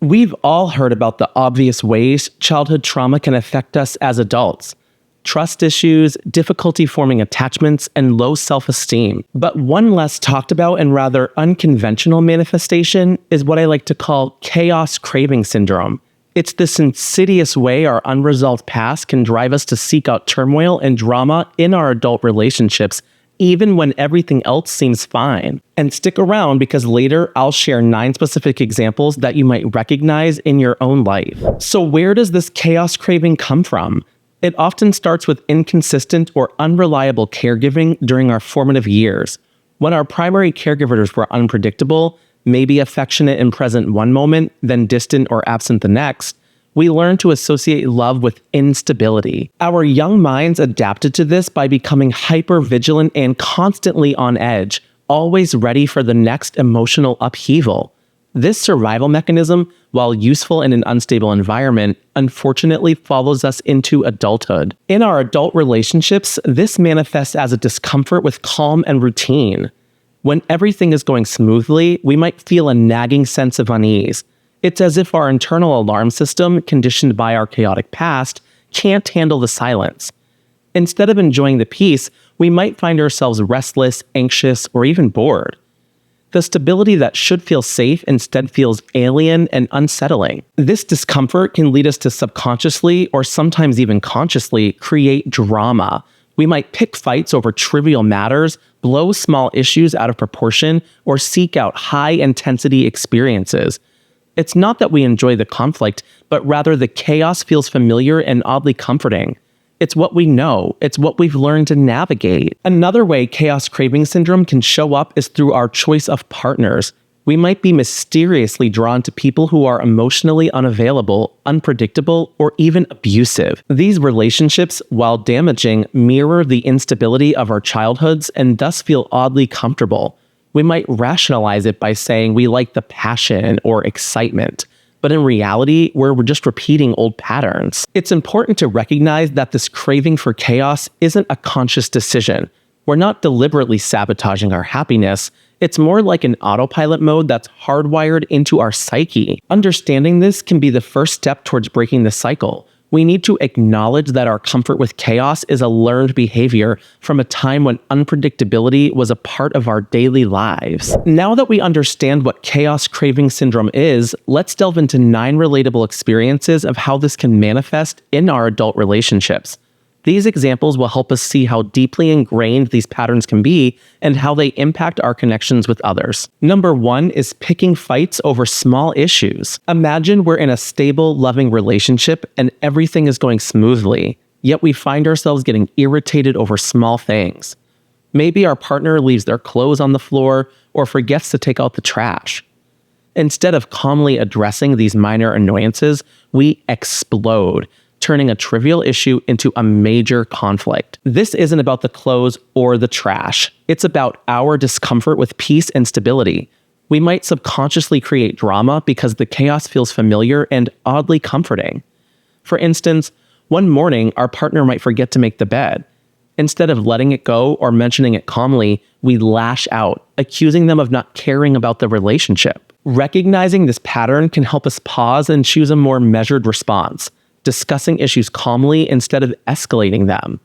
We've all heard about the obvious ways childhood trauma can affect us as adults. Trust issues, difficulty forming attachments, and low self-esteem. But one less talked about and rather unconventional manifestation is what I like to call chaos craving syndrome. It's this insidious way our unresolved past can drive us to seek out turmoil and drama in our adult relationships, even when everything else seems fine. And stick around because later I'll share 9 specific examples that you might recognize in your own life. So where does this chaos craving come from? It often starts with inconsistent or unreliable caregiving during our formative years. When our primary caregivers were unpredictable, maybe affectionate and present one moment, then distant or absent the next, we learn to associate love with instability. Our young minds adapted to this by becoming hyper-vigilant and constantly on edge, always ready for the next emotional upheaval. This survival mechanism, while useful in an unstable environment, unfortunately follows us into adulthood. In our adult relationships, this manifests as a discomfort with calm and routine. When everything is going smoothly, we might feel a nagging sense of unease. It's as if our internal alarm system, conditioned by our chaotic past, can't handle the silence. Instead of enjoying the peace, we might find ourselves restless, anxious, or even bored. The stability that should feel safe instead feels alien and unsettling. This discomfort can lead us to subconsciously, or sometimes even consciously, create drama. We might pick fights over trivial matters, blow small issues out of proportion, or seek out high-intensity experiences. It's not that we enjoy the conflict, but rather the chaos feels familiar and oddly comforting. It's what we know. It's what we've learned to navigate. Another way chaos craving syndrome can show up is through our choice of partners. We might be mysteriously drawn to people who are emotionally unavailable, unpredictable, or even abusive. These relationships, while damaging, mirror the instability of our childhoods and thus feel oddly comfortable. We might rationalize it by saying we like the passion or excitement. But in reality, we're just repeating old patterns. It's important to recognize that this craving for chaos isn't a conscious decision. We're not deliberately sabotaging our happiness. It's more like an autopilot mode that's hardwired into our psyche. Understanding this can be the first step towards breaking the cycle. We need to acknowledge that our comfort with chaos is a learned behavior from a time when unpredictability was a part of our daily lives. Now that we understand what chaos craving syndrome is, let's delve into 9 relatable experiences of how this can manifest in our adult relationships. These examples will help us see how deeply ingrained these patterns can be and how they impact our connections with others. Number 1 is picking fights over small issues. Imagine we're in a stable, loving relationship and everything is going smoothly, yet we find ourselves getting irritated over small things. Maybe our partner leaves their clothes on the floor or forgets to take out the trash. Instead of calmly addressing these minor annoyances, we explode, turning a trivial issue into a major conflict. This isn't about the clothes or the trash. It's about our discomfort with peace and stability. We might subconsciously create drama because the chaos feels familiar and oddly comforting. For instance, one morning, our partner might forget to make the bed. Instead of letting it go or mentioning it calmly, we lash out, accusing them of not caring about the relationship. Recognizing this pattern can help us pause and choose a more measured response, discussing issues calmly instead of escalating them.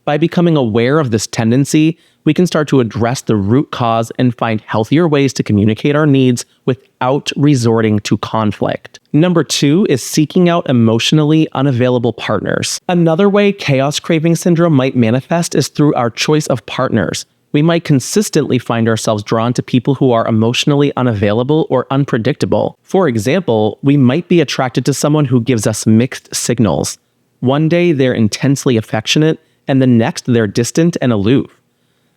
By becoming aware of this tendency, we can start to address the root cause and find healthier ways to communicate our needs without resorting to conflict. Number 2 is seeking out emotionally unavailable partners. Another way chaos craving syndrome might manifest is through our choice of partners. We might consistently find ourselves drawn to people who are emotionally unavailable or unpredictable. For example, we might be attracted to someone who gives us mixed signals. One day they're intensely affectionate, and the next they're distant and aloof.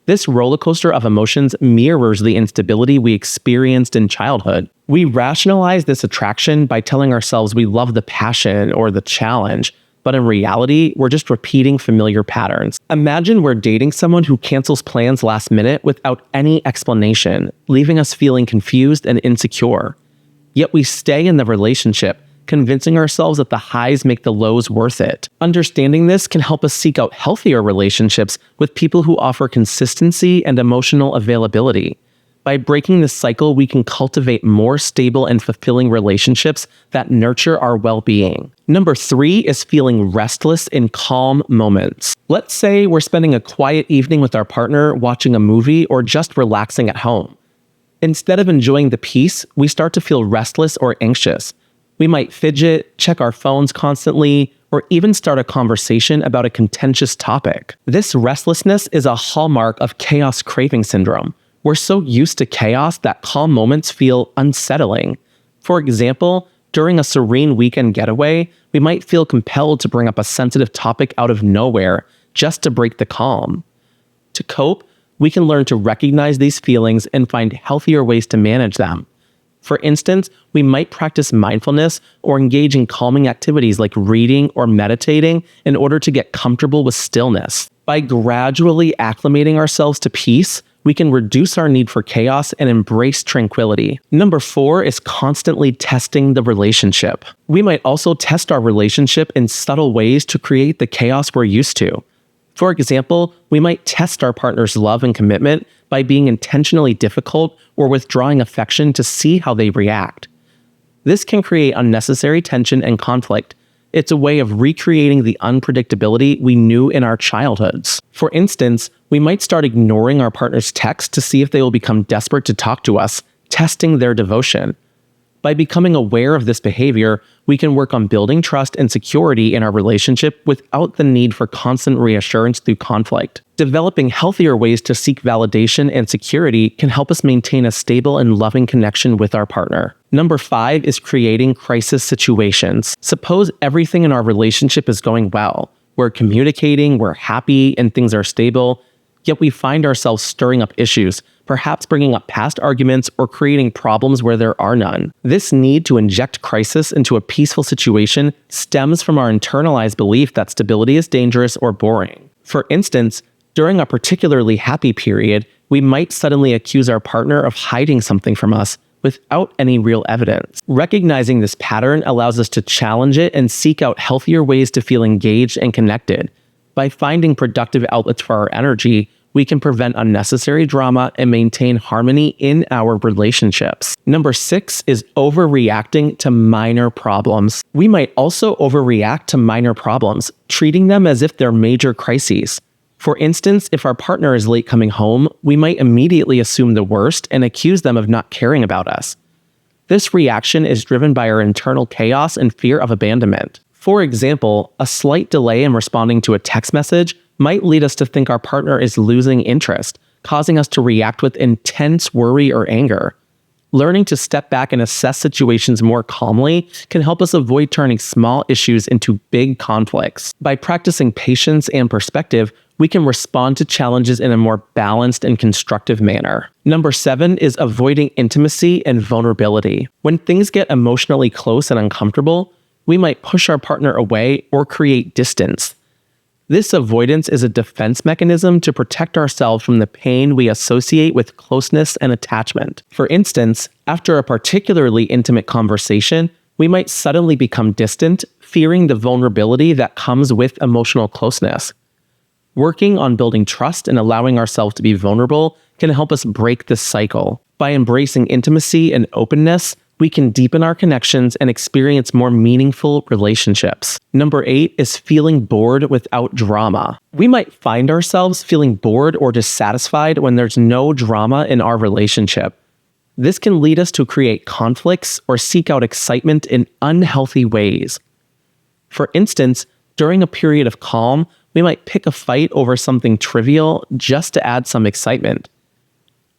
This roller coaster of emotions mirrors the instability we experienced in childhood. We rationalize this attraction by telling ourselves we love the passion or the challenge, but in reality, we're just repeating familiar patterns. Imagine we're dating someone who cancels plans last minute without any explanation, leaving us feeling confused and insecure. Yet we stay in the relationship, convincing ourselves that the highs make the lows worth it. Understanding this can help us seek out healthier relationships with people who offer consistency and emotional availability. By breaking this cycle, we can cultivate more stable and fulfilling relationships that nurture our well-being. Number 3 is feeling restless in calm moments. Let's say we're spending a quiet evening with our partner, watching a movie, or just relaxing at home. Instead of enjoying the peace, we start to feel restless or anxious. We might fidget, check our phones constantly, or even start a conversation about a contentious topic. This restlessness is a hallmark of chaos craving syndrome. We're so used to chaos that calm moments feel unsettling. For example, during a serene weekend getaway, we might feel compelled to bring up a sensitive topic out of nowhere just to break the calm. To cope, we can learn to recognize these feelings and find healthier ways to manage them. For instance, we might practice mindfulness or engage in calming activities like reading or meditating in order to get comfortable with stillness. By gradually acclimating ourselves to peace, we can reduce our need for chaos and embrace tranquility. Number 4 is constantly testing the relationship. We might also test our relationship in subtle ways to create the chaos we're used to. For example, we might test our partner's love and commitment by being intentionally difficult or withdrawing affection to see how they react. This can create unnecessary tension and conflict. It's a way of recreating the unpredictability we knew in our childhoods. For instance, we might start ignoring our partner's texts to see if they will become desperate to talk to us, testing their devotion. By becoming aware of this behavior, we can work on building trust and security in our relationship without the need for constant reassurance through conflict. Developing healthier ways to seek validation and security can help us maintain a stable and loving connection with our partner. Number 5 is creating crisis situations. Suppose everything in our relationship is going well. We're communicating, we're happy, and things are stable. Yet we find ourselves stirring up issues, perhaps bringing up past arguments or creating problems where there are none. This need to inject crisis into a peaceful situation stems from our internalized belief that stability is dangerous or boring. For instance, during a particularly happy period, we might suddenly accuse our partner of hiding something from us without any real evidence. Recognizing this pattern allows us to challenge it and seek out healthier ways to feel engaged and connected. By finding productive outlets for our energy, we can prevent unnecessary drama and maintain harmony in our relationships. Number 6 is overreacting to minor problems. We might also overreact to minor problems, treating them as if they're major crises. For instance, if our partner is late coming home, we might immediately assume the worst and accuse them of not caring about us. This reaction is driven by our internal chaos and fear of abandonment. For example, a slight delay in responding to a text message might lead us to think our partner is losing interest, causing us to react with intense worry or anger. Learning to step back and assess situations more calmly can help us avoid turning small issues into big conflicts. By practicing patience and perspective, we can respond to challenges in a more balanced and constructive manner. Number 7 is avoiding intimacy and vulnerability. When things get emotionally close and uncomfortable, we might push our partner away or create distance. This avoidance is a defense mechanism to protect ourselves from the pain we associate with closeness and attachment. For instance, after a particularly intimate conversation, we might suddenly become distant, fearing the vulnerability that comes with emotional closeness. Working on building trust and allowing ourselves to be vulnerable can help us break this cycle. By embracing intimacy and openness, we can deepen our connections and experience more meaningful relationships. Number 8 is feeling bored without drama. We might find ourselves feeling bored or dissatisfied when there's no drama in our relationship. This can lead us to create conflicts or seek out excitement in unhealthy ways. For instance, during a period of calm, we might pick a fight over something trivial just to add some excitement.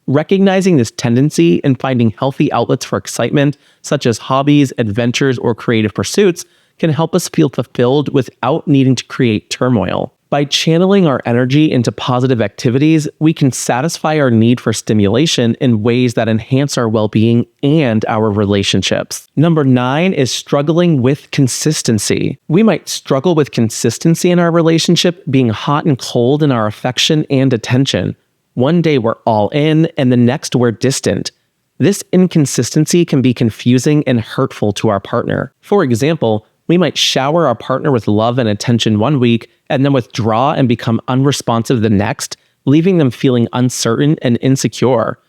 Recognizing this tendency and finding healthy outlets for excitement, such as hobbies, adventures, or creative pursuits, can help us feel fulfilled without needing to create turmoil. By channeling our energy into positive activities, we can satisfy our need for stimulation in ways that enhance our well-being and our relationships. Number 9 is struggling with consistency. We might struggle with consistency in our relationship, being hot and cold in our affection and attention. One day we're all in, and the next we're distant. This inconsistency can be confusing and hurtful to our partner. For example, we might shower our partner with love and attention one week, and then withdraw and become unresponsive the next, leaving them feeling uncertain and insecure.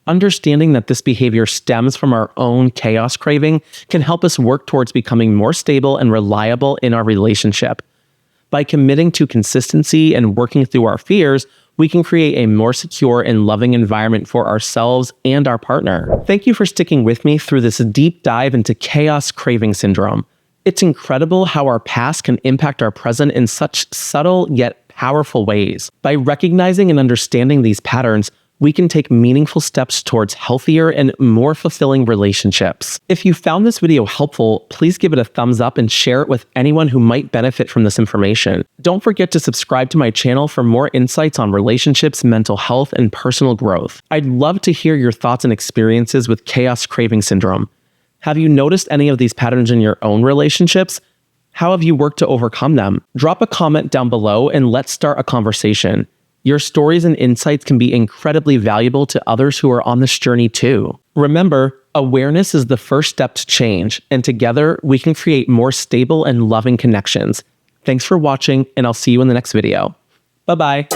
Understanding that this behavior stems from our own chaos craving can help us work towards becoming more stable and reliable in our relationship. By committing to consistency and working through our fears, we can create a more secure and loving environment for ourselves and our partner. Thank you for sticking with me through this deep dive into chaos craving syndrome. It's incredible how our past can impact our present in such subtle yet powerful ways. By recognizing and understanding these patterns, we can take meaningful steps towards healthier and more fulfilling relationships. If you found this video helpful, please give it a thumbs up and share it with anyone who might benefit from this information. Don't forget to subscribe to my channel for more insights on relationships, mental health, and personal growth. I'd love to hear your thoughts and experiences with chaos craving syndrome. Have you noticed any of these patterns in your own relationships? How have you worked to overcome them? Drop a comment down below and let's start a conversation. Your stories and insights can be incredibly valuable to others who are on this journey too. Remember, awareness is the first step to change, and together we can create more stable and loving connections. Thanks for watching, and I'll see you in the next video. Bye-bye.